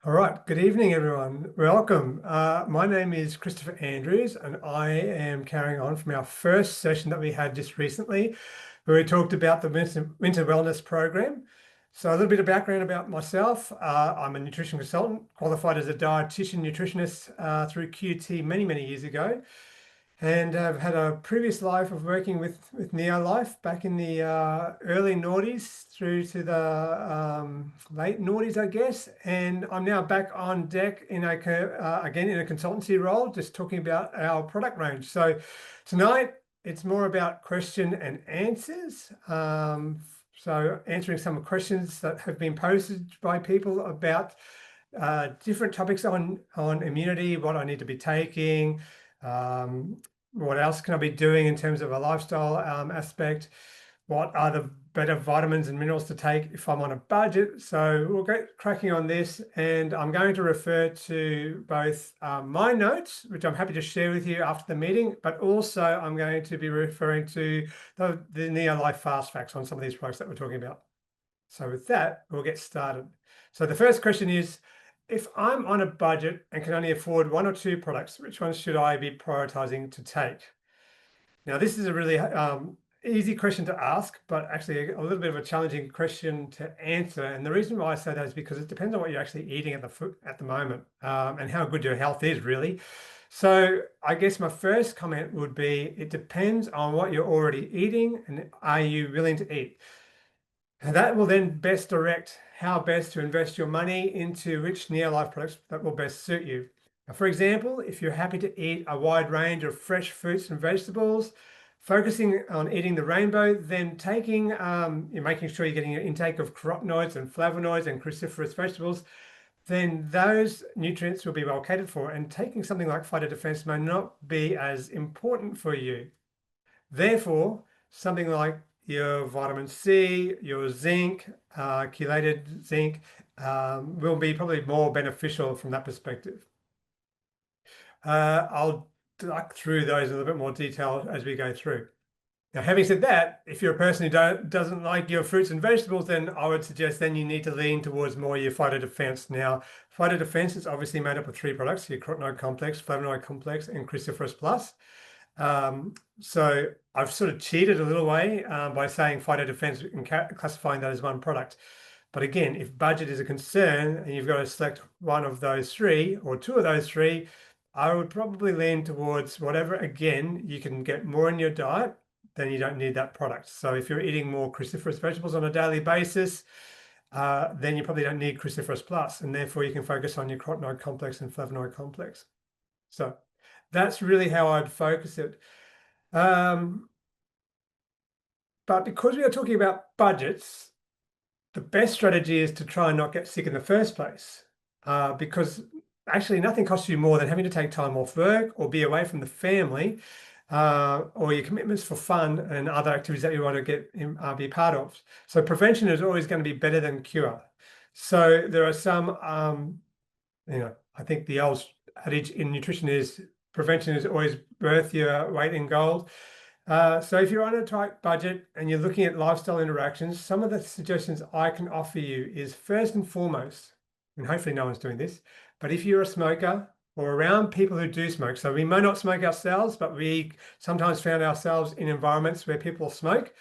All right, good evening, everyone. Welcome. My name is Christopher Andrews, and I am carrying on from our first session that we had just recently, where we talked about the winter wellness program. So, a little bit of background about myself. I'm a nutrition consultant, qualified as a dietitian nutritionist through QT many years ago. And I've had a previous life of working with Neolife back in the early noughties through to the late noughties, I guess. And I'm now back on deck in again in a consultancy role, just talking about our product range. So tonight it's more about question and answers. So answering some questions that have been posted by people about different topics on immunity, what I need to be taking. What else can I be doing in terms of a lifestyle aspect? What are the better vitamins and minerals to take if I'm on a budget? So we'll get cracking on this, and I'm going to refer to both my notes, which I'm happy to share with you after the meeting, but also I'm going to be referring to the Neolife Fast Facts on some of these products that we're talking about. So with that, we'll get started. So the first question is, if I'm on a budget and can only afford one or two products, which ones should I be prioritizing to take? Now, this is a really easy question to ask, but actually a little bit of a challenging question to answer. And the reason why I say that is because it depends on what you're actually eating at the moment and how good your health is, really. So I guess my first comment would be, it depends on what you're already eating and are you willing to eat? And that will then best direct how best to invest your money into which Neolife products that will best suit you. Now, for example, if you're happy to eat a wide range of fresh fruits and vegetables, focusing on eating the rainbow, then you're making sure you're getting your intake of carotenoids and flavonoids and cruciferous vegetables, then those nutrients will be well catered for. And taking something like phytodefense may not be as important for you. Therefore, something like your vitamin C, your zinc, chelated zinc, will be probably more beneficial from that perspective. I'll duck through those in a little bit more detail as we go through. Now, having said that, if you're a person who doesn't like your fruits and vegetables, then I would suggest then you need to lean towards more your phytodefense. Now, phytodefense is obviously made up of three products: your carotenoid complex, flavonoid complex, and cruciferous plus. So I've sort of cheated a little way by saying phytodefense and classifying that as one product. But again, if budget is a concern and you've got to select one of those three or two of those three, I would probably lean towards whatever, again, you can get more in your diet, then you don't need that product. So if you're eating more cruciferous vegetables on a daily basis, then you probably don't need cruciferous plus, and therefore you can focus on your carotenoid complex and flavonoid complex. So that's really how I'd focus it. But because we are talking about budgets, the best strategy is to try and not get sick in the first place, because actually nothing costs you more than having to take time off work or be away from the family, or your commitments for fun and other activities that you want to be part of. So prevention is always going to be better than cure. So there are some, I think the old adage in nutrition is prevention is always worth your weight in gold. So if you're on a tight budget and you're looking at lifestyle interactions, some of the suggestions I can offer you is, first and foremost, and hopefully no one's doing this, but if you're a smoker or around people who do smoke, so we may not smoke ourselves, but we sometimes found ourselves in environments where people smoke,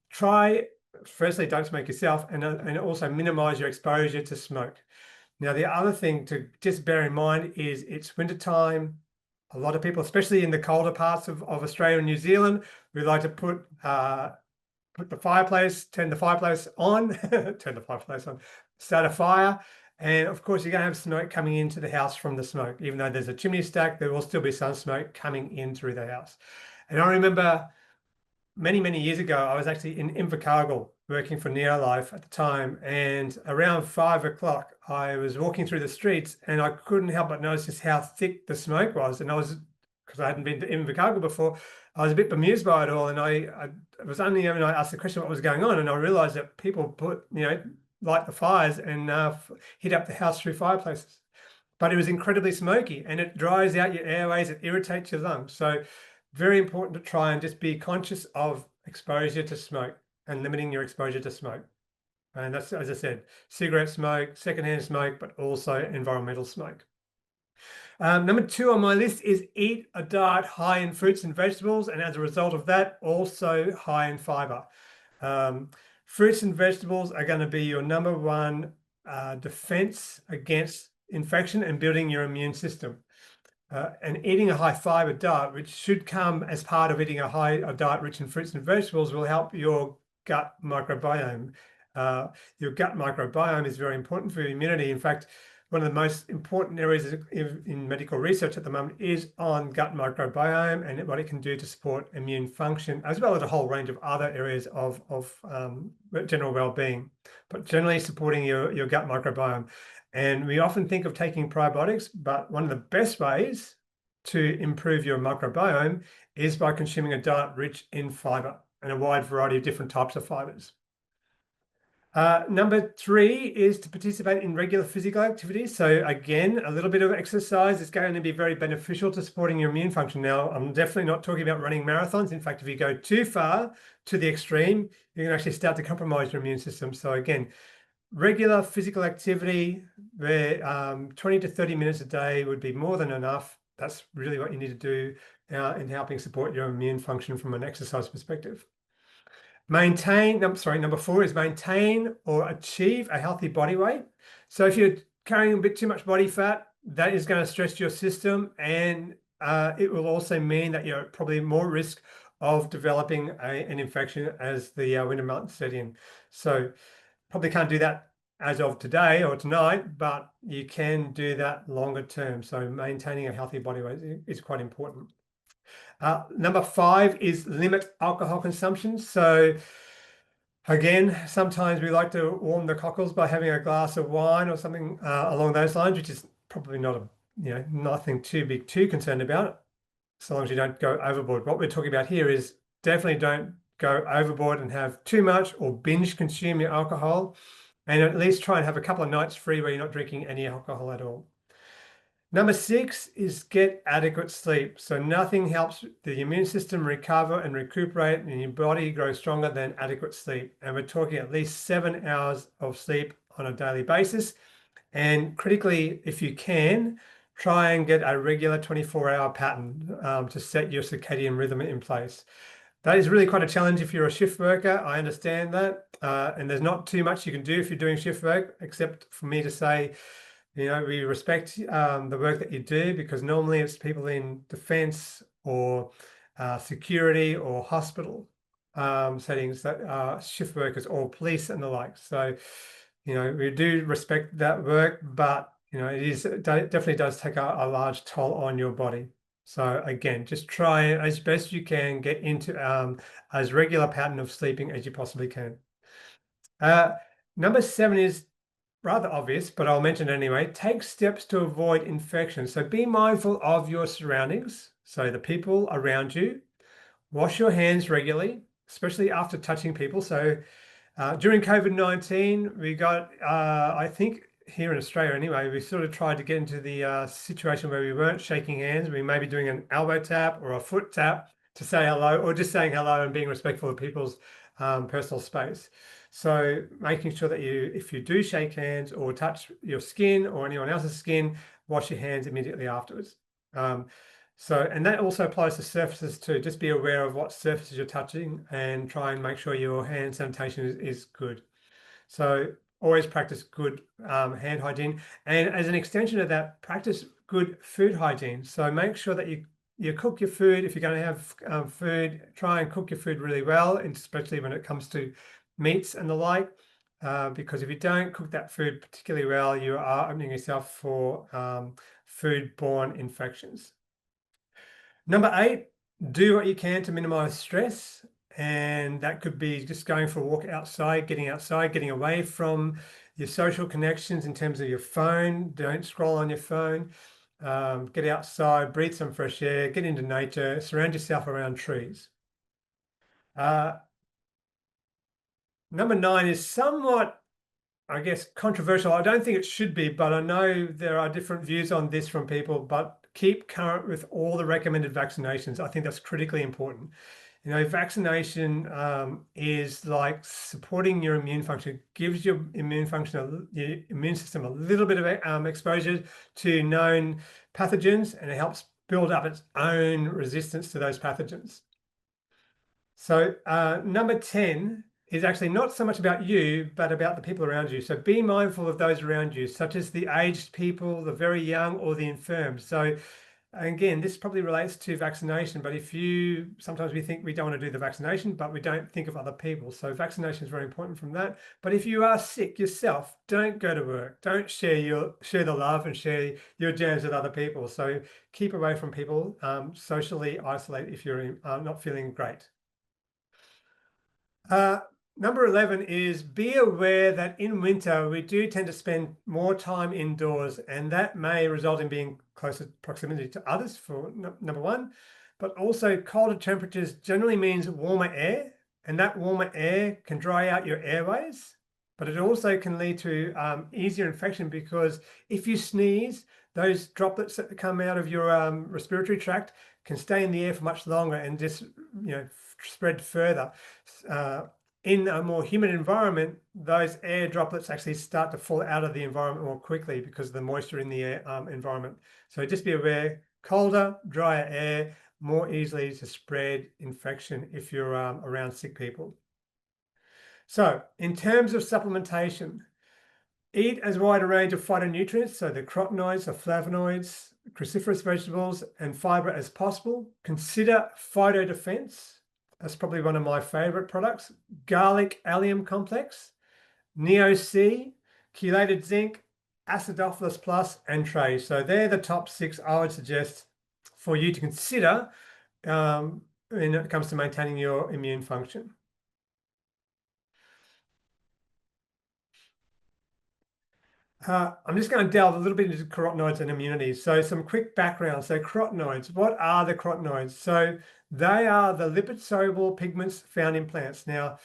firstly, don't smoke yourself, and also minimize your exposure to smoke. Now, the other thing to just bear in mind is it's wintertime. A lot of people, especially in the colder parts of Australia and New Zealand, we like to put the fireplace, turn the fireplace on, turn the fireplace on, start a fire. And of course, you're going to have smoke coming into the house from the smoke. Even though there's a chimney stack, there will still be some smoke coming in through the house. And I remember many years ago, I was actually in Invercargill working for Neolife at the time. And around 5 o'clock, I was walking through the streets and I couldn't help but notice just how thick the smoke was. And because I hadn't been to Invercargill before, I was a bit bemused by it all. And I was only when I asked the question what was going on, and I realized that people light the fires and heat up the house through fireplaces. But it was incredibly smoky and it dries out your airways, it irritates your lungs. So very important to try and just be conscious of exposure to smoke and limiting your exposure to smoke. And that's, as I said, cigarette smoke, secondhand smoke, but also environmental smoke. Number 2 on my list is eat a diet high in fruits and vegetables, and as a result of that, also high in fiber. Fruits and vegetables are going to be your number one defense against infection and building your immune system. And eating a high fiber diet, which should come as part of eating a diet rich in fruits and vegetables, will help your gut microbiome. Your gut microbiome is very important for your immunity. In fact, one of the most important areas in medical research at the moment is on gut microbiome and what it can do to support immune function, as well as a whole range of other areas of general well-being, but generally supporting your gut microbiome. And we often think of taking probiotics, but one of the best ways to improve your microbiome is by consuming a diet rich in fiber and a wide variety of different types of fibers. Number 3 is to participate in regular physical activity. So again, a little bit of exercise is going to be very beneficial to supporting your immune function. Now, I'm definitely not talking about running marathons. In fact, if you go too far to the extreme, you can actually start to compromise your immune system. So again, regular physical activity, where 20 to 30 minutes a day would be more than enough. That's really what you need to do in helping support your immune function from an exercise perspective. Number 4 is maintain or achieve a healthy body weight. So if you're carrying a bit too much body fat, that is going to stress your system, and it will also mean that you're probably more risk of developing an infection as the winter months set in. So probably can't do that as of today or tonight, but you can do that longer term. So maintaining a healthy body weight is quite important. Number 5 is limit alcohol consumption. So again, sometimes we like to warm the cockles by having a glass of wine or something along those lines, which is probably not nothing too concerned about, so long as you don't go overboard. What we're talking about here is definitely don't go overboard and have too much or binge consume your alcohol, and at least try and have a couple of nights free where you're not drinking any alcohol at all. Number 6 is get adequate sleep. So nothing helps the immune system recover and recuperate and your body grow stronger than adequate sleep. And we're talking at least 7 hours of sleep on a daily basis. And critically, if you can, try and get a regular 24-hour pattern to set your circadian rhythm in place. That is really quite a challenge if you're a shift worker. I understand that. And there's not too much you can do if you're doing shift work, except for me to say, we respect the work that you do, because normally it's people in defense or security or hospital settings that are shift workers, or police and the like. So, we do respect that work, but, it definitely does take a large toll on your body. So again, just try as best you can get into as regular pattern of sleeping as you possibly can. Number 7 is rather obvious, but I'll mention it anyway. Take steps to avoid infection. So be mindful of your surroundings, so the people around you. Wash your hands regularly, especially after touching people. So during COVID-19, we got, I think here in Australia anyway, we sort of tried to get into the situation where we weren't shaking hands. We may be doing an elbow tap or a foot tap to say hello, or just saying hello and being respectful of people's personal space. So making sure that if you do shake hands or touch your skin or anyone else's skin, wash your hands immediately afterwards. And that also applies to surfaces too. Just be aware of what surfaces you're touching and try and make sure your hand sanitation is good. So always practice good hand hygiene. And as an extension of that, practice good food hygiene. So make sure that you cook your food. If you're going to have food, try and cook your food really well, and especially when it comes to meats and the like, because if you don't cook that food particularly well, you are opening yourself for food-borne infections. Number 8, do what you can to minimize stress. And that could be just going for a walk outside, getting away from your social connections in terms of your phone. Don't scroll on your phone. Get outside, breathe some fresh air, get into nature, surround yourself around trees. Number 9 is somewhat, I guess, controversial. I don't think it should be, but I know there are different views on this from people, but keep current with all the recommended vaccinations. I think that's critically important. You know, vaccination is like supporting your immune function. It gives your your immune system a little bit of exposure to known pathogens, and it helps build up its own resistance to those pathogens. So number 10 is actually not so much about you, but about the people around you. So be mindful of those around you, such as the aged people, the very young, or the infirm. So again, this probably relates to vaccination, but sometimes we think we don't want to do the vaccination, but we don't think of other people. So vaccination is very important from that. But if you are sick yourself, don't go to work. Don't share the love and share your germs with other people. So keep away from people, socially isolate if you're not feeling great. Uh, Number 11 is be aware that in winter we do tend to spend more time indoors, and that may result in being closer proximity to others for number one, but also colder temperatures generally means warmer air, and that warmer air can dry out your airways, but it also can lead to easier infection because if you sneeze, those droplets that come out of your respiratory tract can stay in the air for much longer and just spread further. In a more humid environment, those air droplets actually start to fall out of the environment more quickly because of the moisture in the air environment. So just be aware, colder, drier air, more easily to spread infection if you're around sick people. So in terms of supplementation, eat as wide a range of phytonutrients, so the carotenoids, the flavonoids, cruciferous vegetables, and fiber as possible. Consider phytodefense. That's probably one of my favorite products. Garlic allium complex, Neo-C, chelated zinc, acidophilus plus, and trace. So they're the top 6 I would suggest for you to consider when it comes to maintaining your immune function. I'm just going to delve a little bit into carotenoids and immunity. So some quick background. So carotenoids, what are the carotenoids? So they are the lipid-soluble pigments found in plants. Now,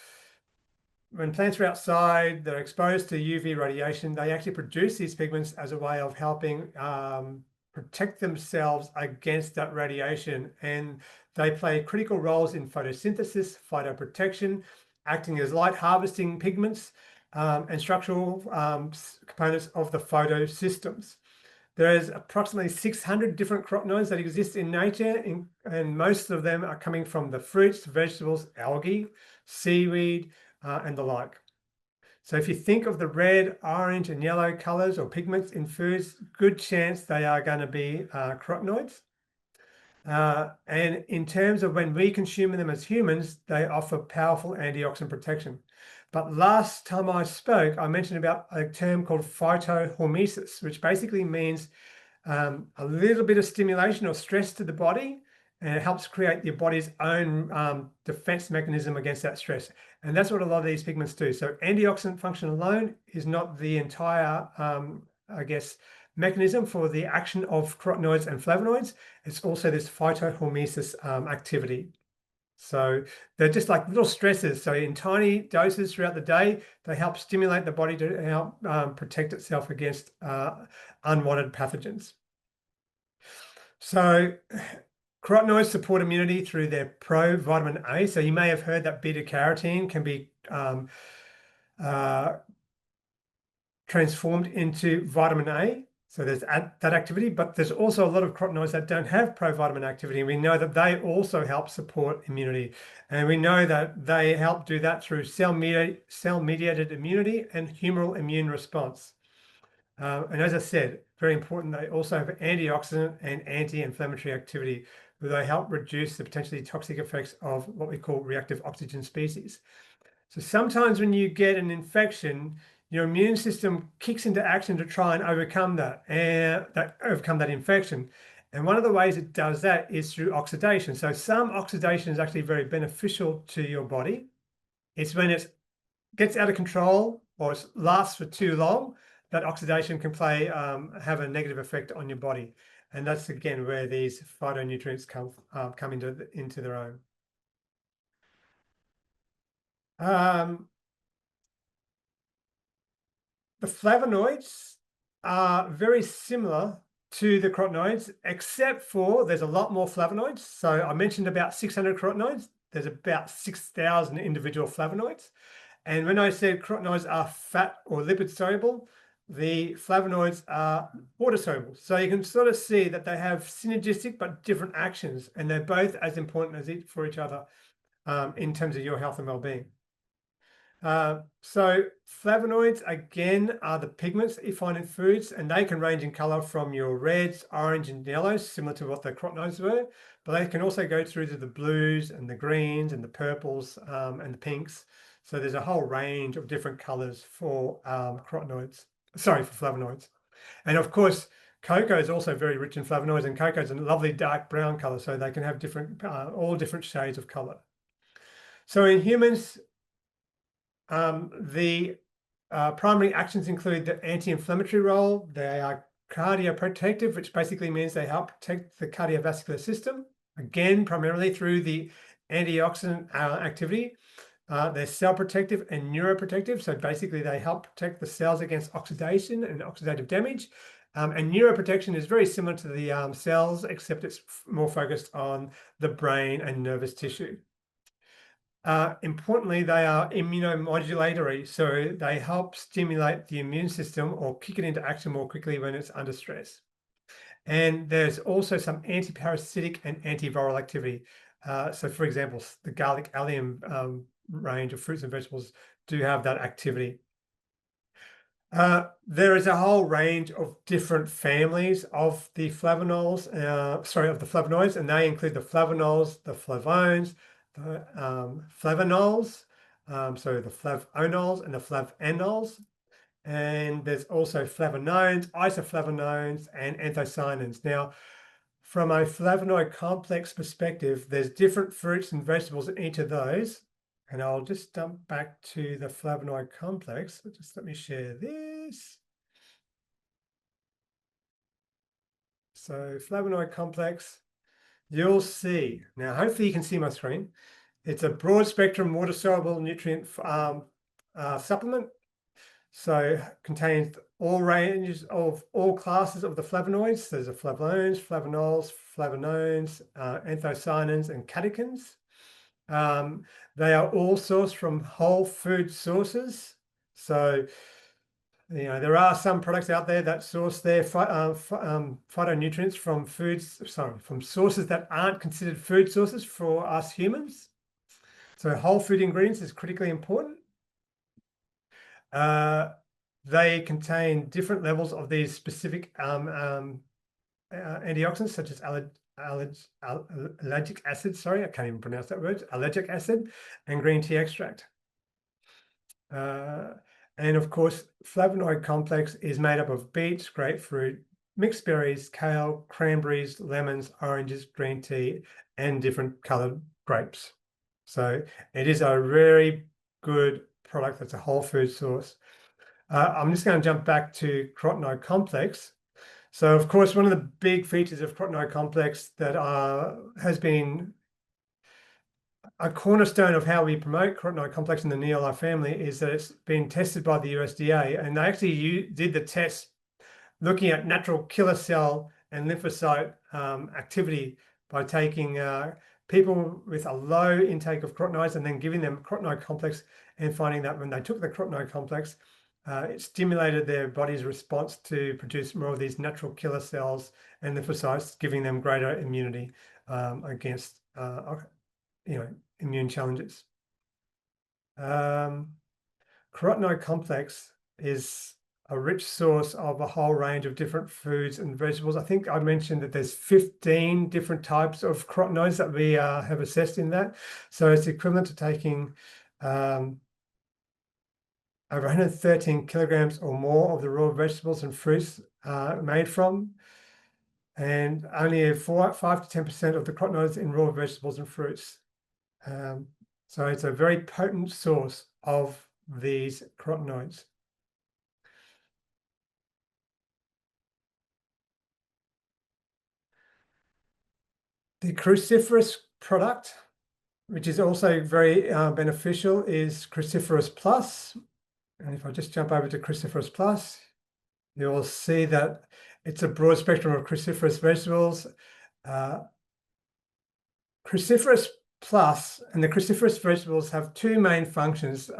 when plants are outside, they're exposed to UV radiation, they actually produce these pigments as a way of helping protect themselves against that radiation. And they play critical roles in photosynthesis, phytoprotection, acting as light harvesting pigments, and structural components of the photosystems. There's approximately 600 different carotenoids that exist in nature, and most of them are coming from the fruits, vegetables, algae, seaweed, and the like. So if you think of the red, orange, and yellow colors or pigments in foods, good chance they are going to be carotenoids. And in terms of when we consume them as humans, they offer powerful antioxidant protection. But last time I spoke, I mentioned about a term called phytohormesis, which basically means a little bit of stimulation or stress to the body, and it helps create your body's own defense mechanism against that stress. And that's what a lot of these pigments do. So antioxidant function alone is not the entire, I guess, mechanism for the action of carotenoids and flavonoids. It's also this phytohormesis activity. So they're just like little stressors. So in tiny doses throughout the day, they help stimulate the body to help protect itself against unwanted pathogens. So carotenoids support immunity through their provitamin A. So you may have heard that beta carotene can be transformed into vitamin A. So there's that activity, but there's also a lot of carotenoids that don't have provitamin activity. And we know that they also help support immunity. And we know that they help do that through cell-mediated immunity and humoral immune response. And as I said, very important, they also have antioxidant and anti-inflammatory activity, where they help reduce the potentially toxic effects of what we call reactive oxygen species. So sometimes when you get an infection, your immune system kicks into action to try and overcome that infection. And one of the ways it does that is through oxidation. So some oxidation is actually very beneficial to your body. It's when it gets out of control or it lasts for too long that oxidation can have a negative effect on your body. And that's again where these phytonutrients come into their own. The flavonoids are very similar to the carotenoids, except for there's a lot more flavonoids. So I mentioned about 600 carotenoids. there's about 6,000 individual flavonoids. And when I said carotenoids are fat or lipid soluble, the flavonoids are water soluble. So you can sort of see that they have synergistic but different actions, and they're both as important as for each other in terms of your health and well-being. So flavonoids, again, are the pigments that you find in foods, and they can range in color from your reds, orange, and yellows, similar to what the carotenoids were, but they can also go through to the blues and the greens and the purples and the pinks. So there's a whole range of different colors for carotenoids, sorry, for flavonoids. And of course, cocoa is also very rich in flavonoids, and cocoa is a lovely dark brown color, so they can have different, all different shades of color. So in humans, the primary actions include the anti-inflammatory role. They are cardioprotective, which basically means they help protect the cardiovascular system, again, primarily through the antioxidant activity. They're cell protective and neuroprotective. So basically they help protect the cells against oxidation and oxidative damage. And neuroprotection is very similar to the cells, except it's more focused on the brain and nervous tissue. Importantly, they are immunomodulatory, so they help stimulate the immune system or kick it into action more quickly when it's under stress. And there's also some antiparasitic and antiviral activity. So for example, the garlic allium range of fruits and vegetables do have that activity. There is a whole range of different families of the flavonols, of the flavonoids, and they include the flavonols, the flavones, the flavonols, so the flavonols and the flavanols. And there's also flavonones, isoflavonones, and anthocyanins. Now, from a flavonoid complex perspective, there's different fruits and vegetables in each of those. And I'll just jump back to the flavonoid complex. So just let me share this. So flavonoid complex, you'll see. Now, hopefully you can see my screen. It's a broad spectrum water soluble nutrient supplement. So contains all ranges of all classes of the flavonoids. There's the flavones, flavonols, flavonones, anthocyanins, and catechins. They are all sourced from whole food sources. So, you know, there are some products out there that source their phytonutrients from from sources that aren't considered food sources for us humans. So whole food ingredients is critically important. They contain different levels of these specific antioxidants, such as allergic acid, sorry, I can't even pronounce that word, allergic acid, and green tea extract. And of course, flavonoid complex is made up of beets, grapefruit, mixed berries, kale, cranberries, lemons, oranges, green tea, and different colored grapes. So it is a very good product that's a whole food source. I'm just going to jump back to carotenoid complex. So, of course, one of the big features of carotenoid complex that has been a cornerstone of how we promote carotenoid complex in the Neola family is that it's been tested by the USDA, and they actually did the test looking at natural killer cell and lymphocyte activity by taking people with a low intake of carotenoids and then giving them carotenoid complex, and finding that when they took the carotenoid complex, it stimulated their body's response to produce more of these natural killer cells and lymphocytes, giving them greater immunity against immune challenges. Carotenoid complex is a rich source of a whole range of different foods and vegetables. I think I mentioned that there's 15 different types of carotenoids that we have assessed in that. So it's equivalent to taking over 113 kilograms or more of the raw vegetables and fruits made from, and only 5 to 10% of the carotenoids in raw vegetables and fruits. So it's a very potent source of these carotenoids. The cruciferous product, which is also very beneficial, is Cruciferous Plus. And if I just jump over to Cruciferous Plus, you'll see that it's a broad spectrum of cruciferous vegetables. Cruciferous plus, and the cruciferous vegetables have two main functions.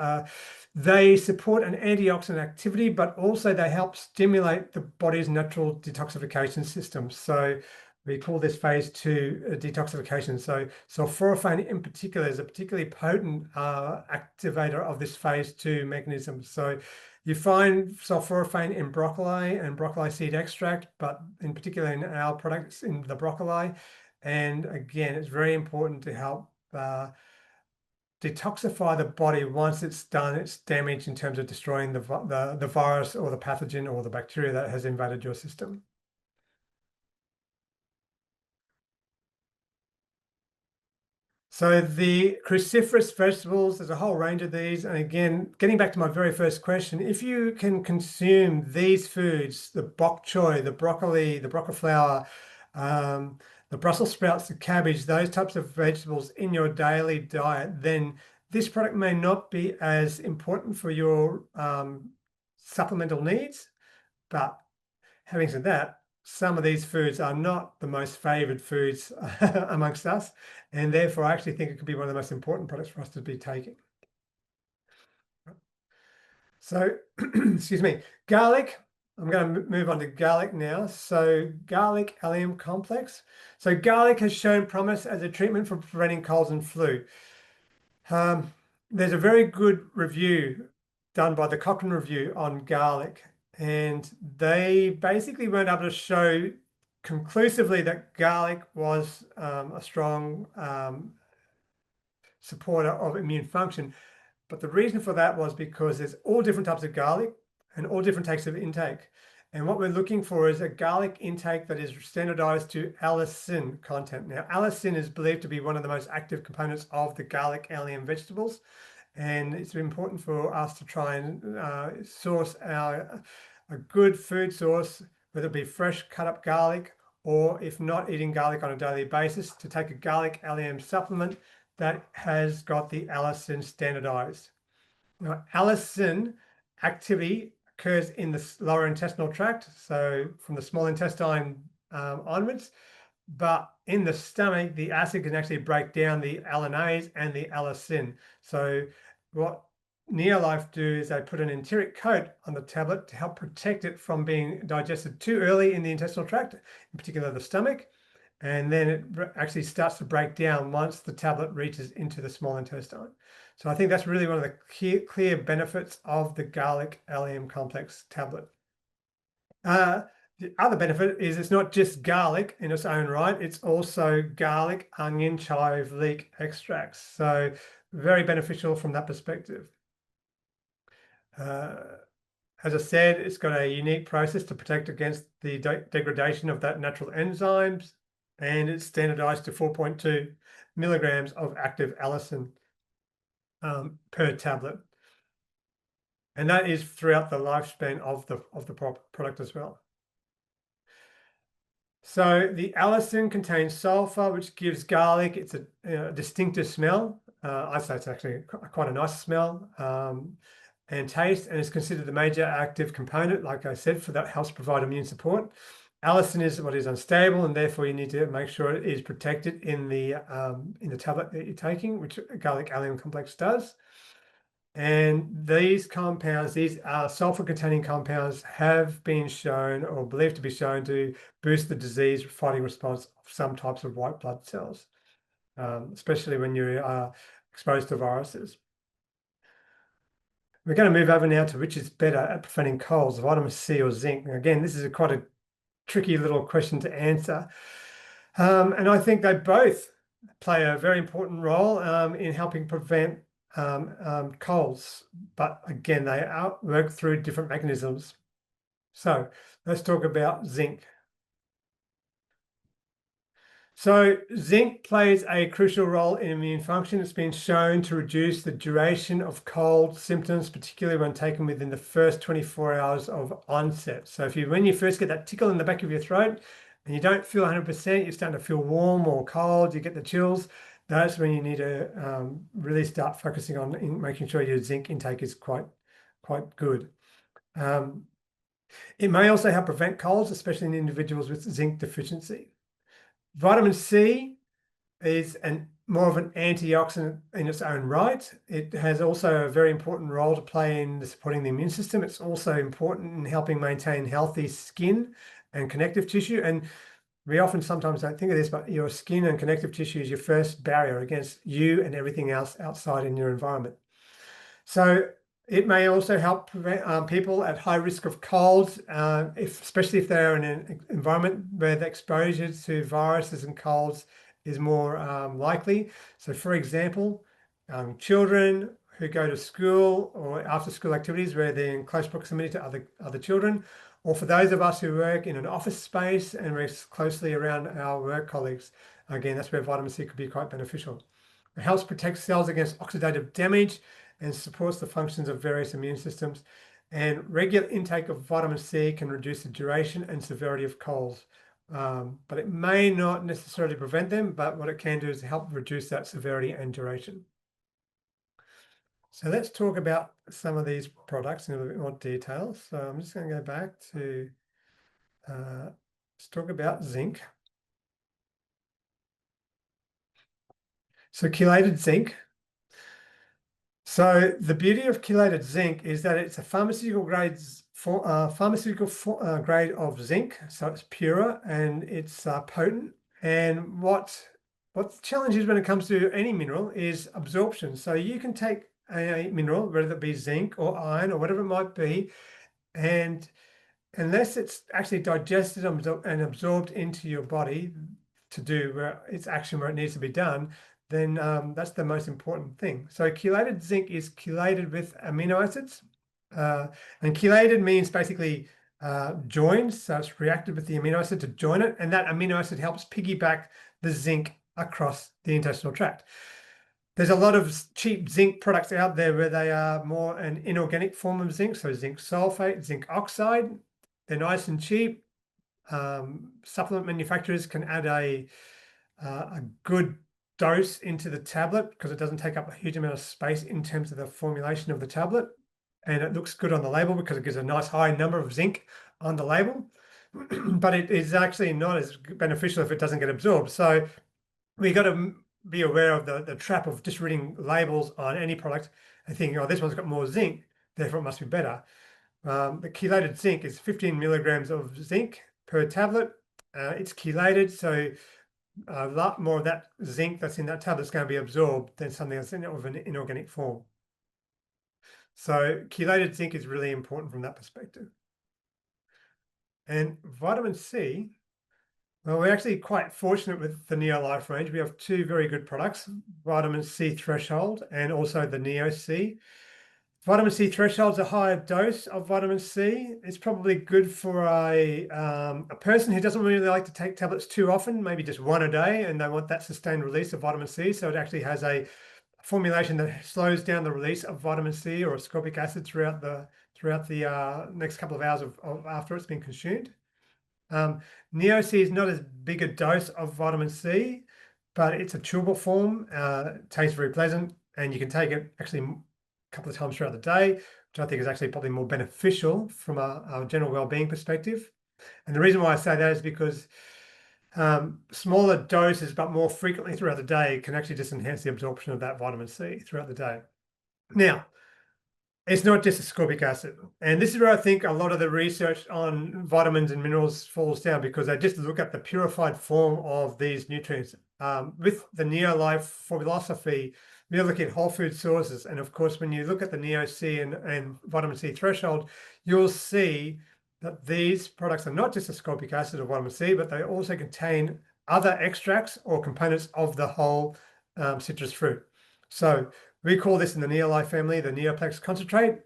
They support an antioxidant activity, but also they help stimulate the body's natural detoxification system. So we call this phase two detoxification. So sulforaphane in particular is a particularly potent activator of this phase two mechanism. So you find sulforaphane in broccoli and broccoli seed extract, but in particular in our products in the broccoli. And again, it's very important to help detoxify the body once it's done its damage in terms of destroying the virus or the pathogen or the bacteria that has invaded your system. So the cruciferous vegetables, there's a whole range of these. And again, getting back to my very first question, if you can consume these foods, the bok choy, the broccoli, the broccoli, the Brussels sprouts, the cabbage, those types of vegetables in your daily diet, then this product may not be as important for your supplemental needs. But having said that, some of these foods are not the most favored foods amongst us, and therefore I actually think it could be one of the most important products for us to be taking. So, excuse me, garlic. I'm going to move on to garlic now. So garlic allium complex. So garlic has shown promise as a treatment for preventing colds and flu. There's a very good review done by the Cochrane Review on garlic, and they basically weren't able to show conclusively that garlic was a strong supporter of immune function. But the reason for that was because there's all different types of garlic and all different types of intake. And what we're looking for is a garlic intake that is standardized to allicin content. Now, allicin is believed to be one of the most active components of the garlic allium vegetables. And it's important for us to try and source a good food source, whether it be fresh cut up garlic, or if not eating garlic on a daily basis, to take a garlic allium supplement that has got the allicin standardized. Now, allicin activity occurs in the lower intestinal tract, so from the small intestine onwards, but in the stomach, the acid can actually break down the allinase and the allicin. So what Neolife do is they put an enteric coat on the tablet to help protect it from being digested too early in the intestinal tract, in particular the stomach, and then it actually starts to break down once the tablet reaches into the small intestine. So I think that's really one of the clear benefits of the garlic allium complex tablet. The other benefit is it's not just garlic in its own right, it's also garlic, onion, chive, leek extracts. So very beneficial from that perspective. As I said, it's got a unique process to protect against the degradation of that natural enzymes, and it's standardized to 4.2 milligrams of active allicin per tablet. And that is throughout the lifespan of the product as well. So the allicin contains sulfur, which gives garlic it's a distinctive smell. I'd say it's actually quite a nice smell and taste, and is considered the major active component, like I said, for that helps provide immune support. Allicin is what is unstable, and therefore you need to make sure it is protected in the tablet that you're taking, which garlic allium complex does. And these compounds, these sulfur-containing compounds, have been shown or believed to be shown to boost the disease-fighting response of some types of white blood cells, especially when you're exposed to viruses. We're going to move over now to which is better at preventing colds, vitamin C or zinc. Now, again, this is quite a tricky little question to answer. And I think they both play a very important role in helping prevent colds, but again, they work through different mechanisms. So let's talk about zinc. So zinc plays a crucial role in immune function. It's been shown to reduce the duration of cold symptoms, particularly when taken within the first 24 hours of onset. So when you first get that tickle in the back of your throat and you don't feel 100%, you're starting to feel warm or cold, you get the chills, that's when you need to really start focusing on making sure your zinc intake is quite good. It may also help prevent colds, especially in individuals with zinc deficiency. Vitamin C is more of an antioxidant in its own right. It has also a very important role to play in supporting the immune system. It's also important in helping maintain healthy skin and connective tissue. And we often sometimes don't think of this, but your skin and connective tissue is your first barrier against you and everything else outside in your environment. So it may also help prevent people at high risk of colds, especially if they're in an environment where the exposure to viruses and colds is more likely. So for example, children who go to school or after school activities where they're in close proximity to other children, or for those of us who work in an office space and we're closely around our work colleagues, again, that's where vitamin C could be quite beneficial. It helps protect cells against oxidative damage and supports the functions of various immune systems. And regular intake of vitamin C can reduce the duration and severity of colds. But it may not necessarily prevent them, but what it can do is help reduce that severity and duration. So let's talk about some of these products in a little bit more detail. So I'm just going to go back to let's talk about zinc. So chelated zinc. So the beauty of chelated zinc is that it's a pharmaceutical grade of zinc. So it's purer and it's potent. And what the challenge is when it comes to any mineral is absorption. So you can take a mineral, whether it be zinc or iron or whatever it might be, and unless it's actually digested and absorbed into your body to do its action where it needs to be done, then that's the most important thing. So chelated zinc is chelated with amino acids. And chelated means basically joined. So it's reacted with the amino acid to join it. And that amino acid helps piggyback the zinc across the intestinal tract. There's a lot of cheap zinc products out there where they are more an inorganic form of zinc. So zinc sulfate, zinc oxide, they're nice and cheap. Supplement manufacturers can add a good dose into the tablet because it doesn't take up a huge amount of space in terms of the formulation of the tablet. And it looks good on the label because it gives a nice high number of zinc on the label. But it is actually not as beneficial if it doesn't get absorbed. So we got to be aware of the trap of just reading labels on any product and thinking, oh, this one's got more zinc, therefore it must be better. The chelated zinc is 15 milligrams of zinc per tablet. It's chelated, so a lot more of that zinc that's in that tablet is going to be absorbed than something that's in it with an inorganic form. So chelated zinc is really important from that perspective. And vitamin C, well, we're actually quite fortunate with the NeoLife range. We have two very good products, vitamin C Threshold and also the Neo C. Vitamin C Threshold is a higher dose of vitamin C. It's probably good for a person who doesn't really like to take tablets too often, maybe just one a day, and they want that sustained release of vitamin C. So it actually has a formulation that slows down the release of vitamin C or ascorbic acid throughout the next couple of hours after it's been consumed. Neo C is not as big a dose of vitamin C, but it's a chewable form. It tastes very pleasant, and you can take it actually a couple of times throughout the day, which I think is actually probably more beneficial from a general well-being perspective. And the reason why I say that is because smaller doses, but more frequently throughout the day, can actually just enhance the absorption of that vitamin C throughout the day. Now, it's not just ascorbic acid. And this is where I think a lot of the research on vitamins and minerals falls down because they just look at the purified form of these nutrients. With the NeoLife philosophy, we look at whole food sources. And of course, when you look at the Neo C and vitamin C Threshold, you'll see that these products are not just ascorbic acid or vitamin C, but they also contain other extracts or components of the whole citrus fruit. So we call this in the NeoLife family the Neoplex concentrate,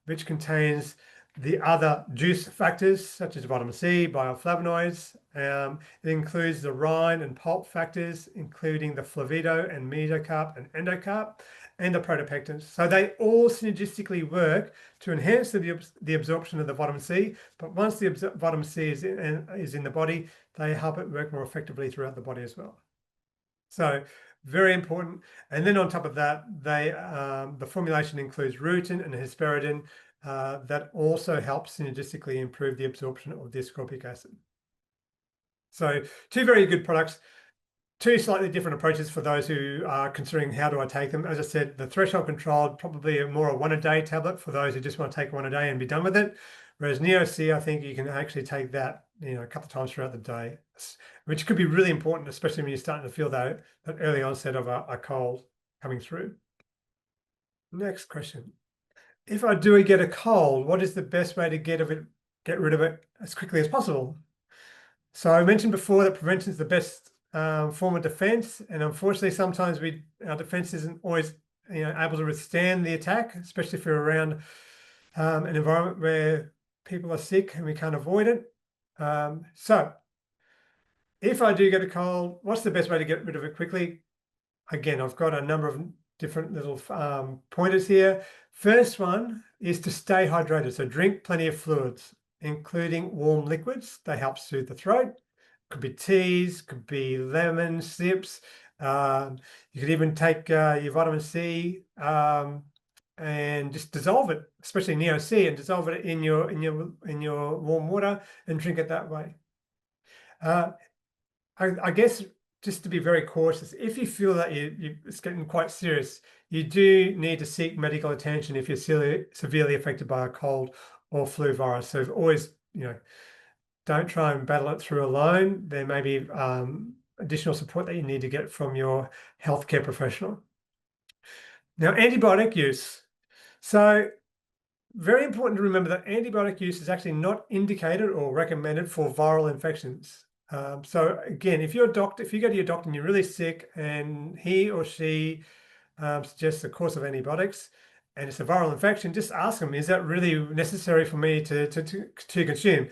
which contains the other juice factors such as vitamin C, bioflavonoids. It includes the rind and pulp factors, including the flavido and mesocarp and endocarp, and the protopectins. So they all synergistically work to enhance the absorption of the vitamin C. But once the vitamin C is in the body, they help it work more effectively throughout the body as well. So very important. And then on top of that, the formulation includes rutin and hesperidin that also helps synergistically improve the absorption of the ascorbic acid. So two very good products. two slightly different approaches for those who are considering how do I take them. As I said, the threshold controlled, probably more a 1 a day tablet for those who just want to take 1 a day and be done with it. Whereas Neo-C, I think you can actually take that, a couple of times throughout the day, which could be really important, especially when you're starting to feel that early onset of a cold coming through. Next question. If I do get a cold, what is the best way to get rid of it as quickly as possible? So I mentioned before that prevention is the best form of defense, and unfortunately, sometimes our defense isn't always able to withstand the attack, especially if you're around an environment where people are sick and we can't avoid it. So if I do get a cold, what's the best way to get rid of it quickly? Again, I've got a number of different little pointers here. First one is to stay hydrated. So drink plenty of fluids, including warm liquids. They help soothe the throat. Could be teas, could be lemon sips. You could even take your vitamin C and just dissolve it, especially Neo-C, and dissolve it in your warm water and drink it that way. I guess just to be very cautious, if you feel that it's getting quite serious, you do need to seek medical attention if you're severely affected by a cold or flu virus. So always, don't try and battle it through alone. There may be additional support that you need to get from your healthcare professional. Now, antibiotic use. So very important to remember that antibiotic use is actually not indicated or recommended for viral infections. So again, if you go to your doctor and you're really sick and he or she suggests a course of antibiotics and it's a viral infection, just ask them, is that really necessary for me to consume?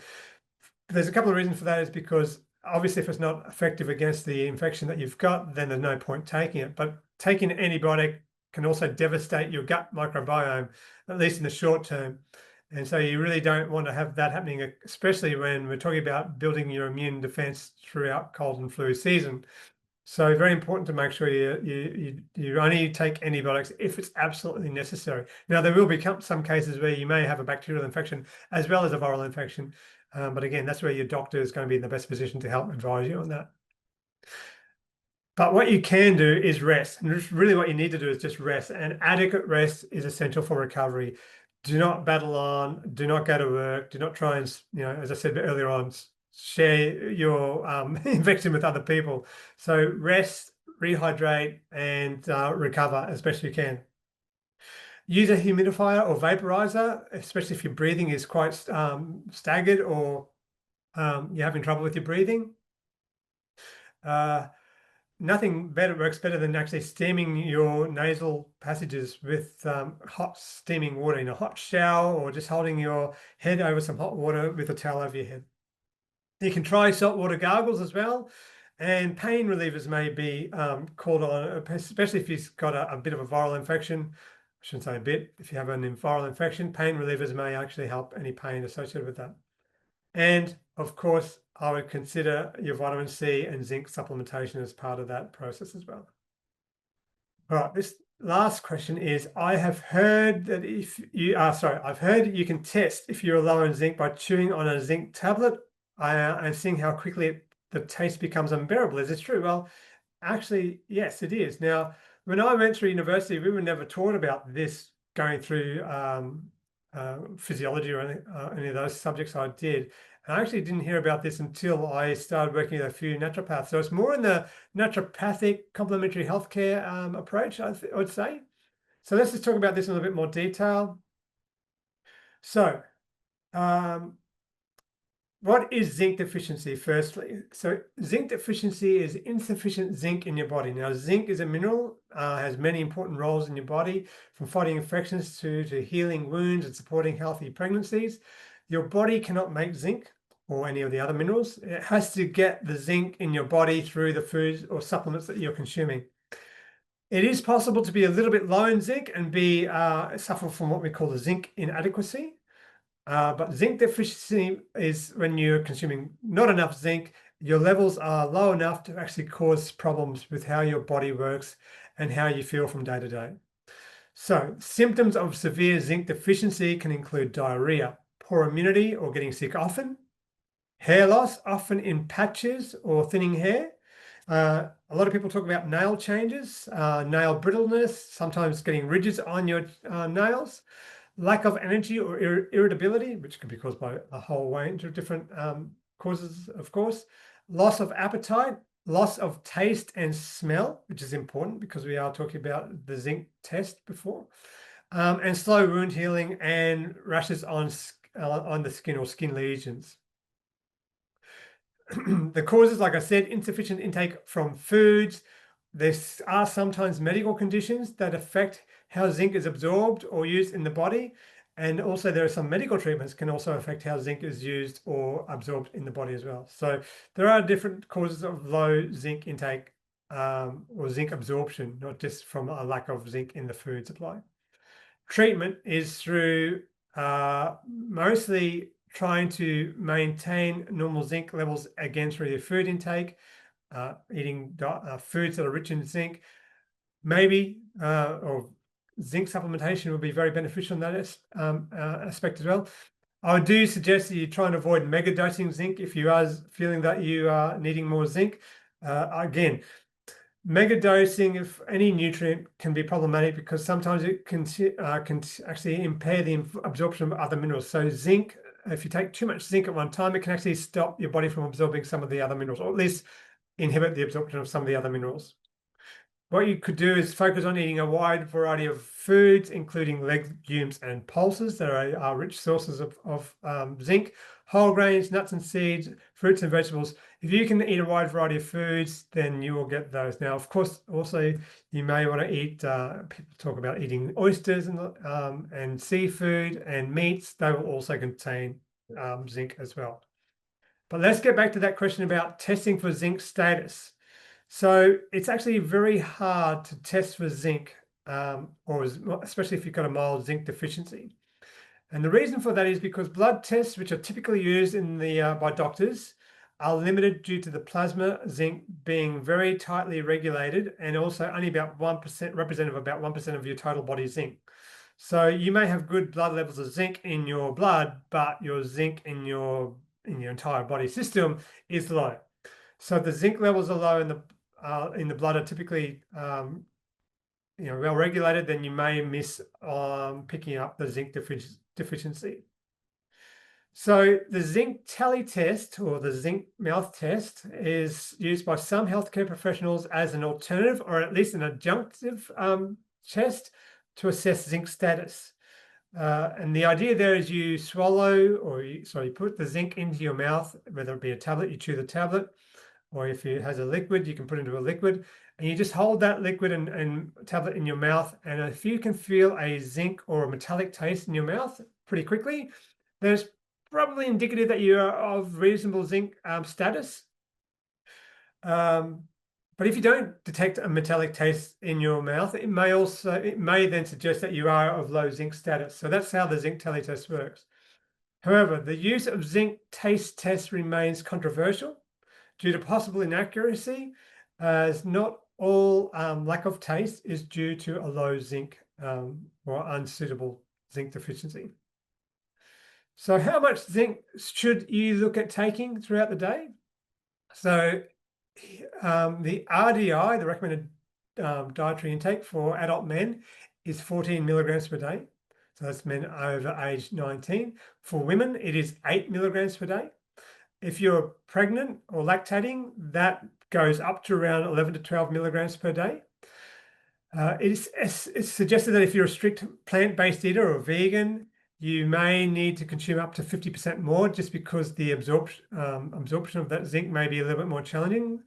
There's a couple of reasons for that. Is because obviously if it's not effective against the infection that you've got, then there's no point taking it. But taking an antibiotic can also devastate your gut microbiome, at least in the short term. And so you really don't want to have that happening, especially when we're talking about building your immune defense throughout cold and flu season. So very important to make sure you only take antibiotics if it's absolutely necessary. Now, there will be some cases where you may have a bacterial infection as well as a viral infection. But again, that's where your doctor is going to be in the best position to help advise you on that. But what you can do is rest. And really what you need to do is just rest. And adequate rest is essential for recovery. Do not battle on. Do not go to work. Do not try and, as I said earlier on, share your infection with other people. So rest, rehydrate, and recover as best you can. Use a humidifier or vaporizer, especially if your breathing is quite staggered or you're having trouble with your breathing. Nothing works better than actually steaming your nasal passages with hot steaming water in a hot shower, or just holding your head over some hot water with a towel over your head. You can try saltwater gargles as well, and pain relievers may be called on, especially if you've got a bit of a viral infection. I shouldn't say a bit. If you have an viral infection, pain relievers may actually help any pain associated with that. And of course, I would consider your vitamin C and zinc supplementation as part of that process as well. All right, this last question is, I have heard that I've heard you can test if you're low in zinc by chewing on a zinc tablet and seeing how quickly the taste becomes unbearable. Is this true? Well, actually, yes, it is. Now, when I went through university, we were never taught about this going through physiology or any of those subjects I did. And I actually didn't hear about this until I started working with a few naturopaths. So it's more in the naturopathic complementary healthcare approach, I would say. So let's just talk about this in a little bit more detail. So what is zinc deficiency, firstly? So zinc deficiency is insufficient zinc in your body. Now, zinc is a mineral, has many important roles in your body, from fighting infections to healing wounds and supporting healthy pregnancies. Your body cannot make zinc or any of the other minerals. It has to get the zinc in your body through the foods or supplements that you're consuming. It is possible to be a little bit low in zinc and suffer from what we call the zinc inadequacy. But zinc deficiency is when you're consuming not enough zinc, your levels are low enough to actually cause problems with how your body works and how you feel from day to day. So symptoms of severe zinc deficiency can include diarrhea, poor immunity or getting sick often, hair loss, often in patches or thinning hair, A lot of people talk about nail changes, nail brittleness, sometimes getting ridges on your nails, lack of energy or irritability, which can be caused by a whole range of different causes, of course, loss of appetite, loss of taste and smell, which is important because we are talking about the zinc test before, and slow wound healing and rashes on the skin or skin lesions. The causes, like I said, insufficient intake from foods. There are sometimes medical conditions that affect how zinc is absorbed or used in the body. And also there are some medical treatments can also affect how zinc is used or absorbed in the body as well. So there are different causes of low zinc intake or zinc absorption, not just from a lack of zinc in the food supply. Treatment is through mostly trying to maintain normal zinc levels again through your food intake, eating foods that are rich in zinc, maybe, or zinc supplementation will be very beneficial in that aspect as well. I do suggest that you try and avoid mega dosing zinc if you are feeling that you are needing more zinc. Again, mega dosing of any nutrient can be problematic because sometimes it can actually impair the absorption of other minerals. So zinc, if you take too much zinc at one time, it can actually stop your body from absorbing some of the other minerals, or at least inhibit the absorption of some of the other minerals. What you could do is focus on eating a wide variety of foods, including legumes and pulses that are rich sources of zinc, whole grains, nuts and seeds, fruits and vegetables. If you can eat a wide variety of foods, then you will get those. Now, of course, also you may want to eat, people talk about eating oysters and seafood and meats. They will also contain zinc as well. But let's get back to that question about testing for zinc status. So it's actually very hard to test for zinc, especially if you've got a mild zinc deficiency. And the reason for that is because blood tests, which are typically used in by doctors, are limited due to the plasma zinc being very tightly regulated and also only about 1% representative of about 1% of your total body zinc. So you may have good blood levels of zinc in your blood, but your zinc in your entire body system is low. So if the zinc levels are low in the blood are typically well regulated, then you may miss picking up the zinc deficiency. So the zinc tally test or the zinc mouth test is used by some healthcare professionals as an alternative or at least an adjunctive test to assess zinc status. And the idea there is you swallow you put the zinc into your mouth, whether it be a tablet, you chew the tablet, or if it has a liquid, you can put it into a liquid, and you just hold that liquid and tablet in your mouth. And if you can feel a zinc or a metallic taste in your mouth pretty quickly, then it's probably indicative that you are of reasonable zinc status. But if you don't detect a metallic taste in your mouth, it may then suggest that you are of low zinc status. So that's how the zinc tally test works. However, the use of zinc taste tests remains controversial due to possible inaccuracy, as not all lack of taste is due to a low zinc or unsuitable zinc deficiency. So how much zinc should you look at taking throughout the day? So the RDI, the recommended dietary intake for adult men, is 14 milligrams per day. So that's men over age 19. For women, it is 8 milligrams per day. If you're pregnant or lactating, that goes up to around 11 to 12 milligrams per day. It's suggested that if you're a strict plant-based eater or vegan, you may need to consume up to 50% more just because the absorption of that zinc may be a little bit more challenging.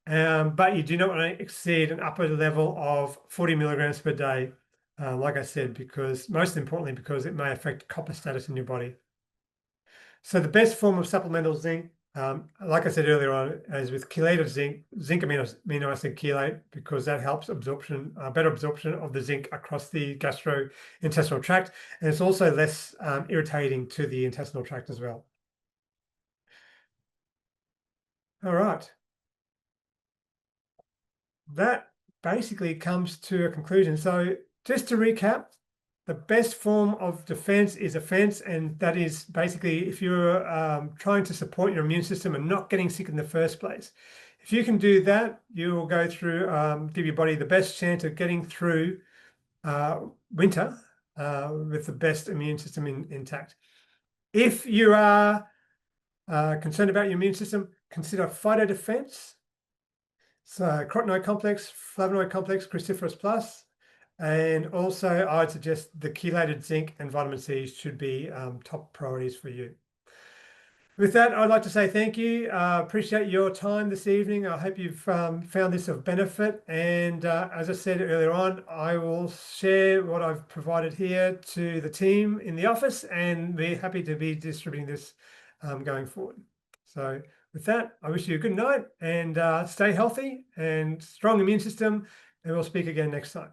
But you do not want to exceed an upper level of 40 milligrams per day, like I said, because most importantly, because it may affect copper status in your body. So the best form of supplemental zinc, like I said earlier on, is with chelated zinc, zinc amino acid chelate, because that helps better absorption of the zinc across the gastrointestinal tract, and it's also less irritating to the intestinal tract as well. All right. That basically comes to a conclusion. So just to recap, the best form of defense is offense, and that is basically if you're trying to support your immune system and not getting sick in the first place. If you can do that, you will go through, give your body the best chance of getting through winter with the best immune system intact. If you are concerned about your immune system, consider phytodefense. So carotenoid complex, flavonoid complex, cruciferous plus, and also I'd suggest the chelated zinc and vitamin C should be top priorities for you. With that, I'd like to say thank you. Appreciate your time this evening. I hope you've found this of benefit. And as I said earlier on, I will share what I've provided here to the team in the office, and we're happy to be distributing this going forward. So with that, I wish you a good night and stay healthy and strong immune system, and we'll speak again next time.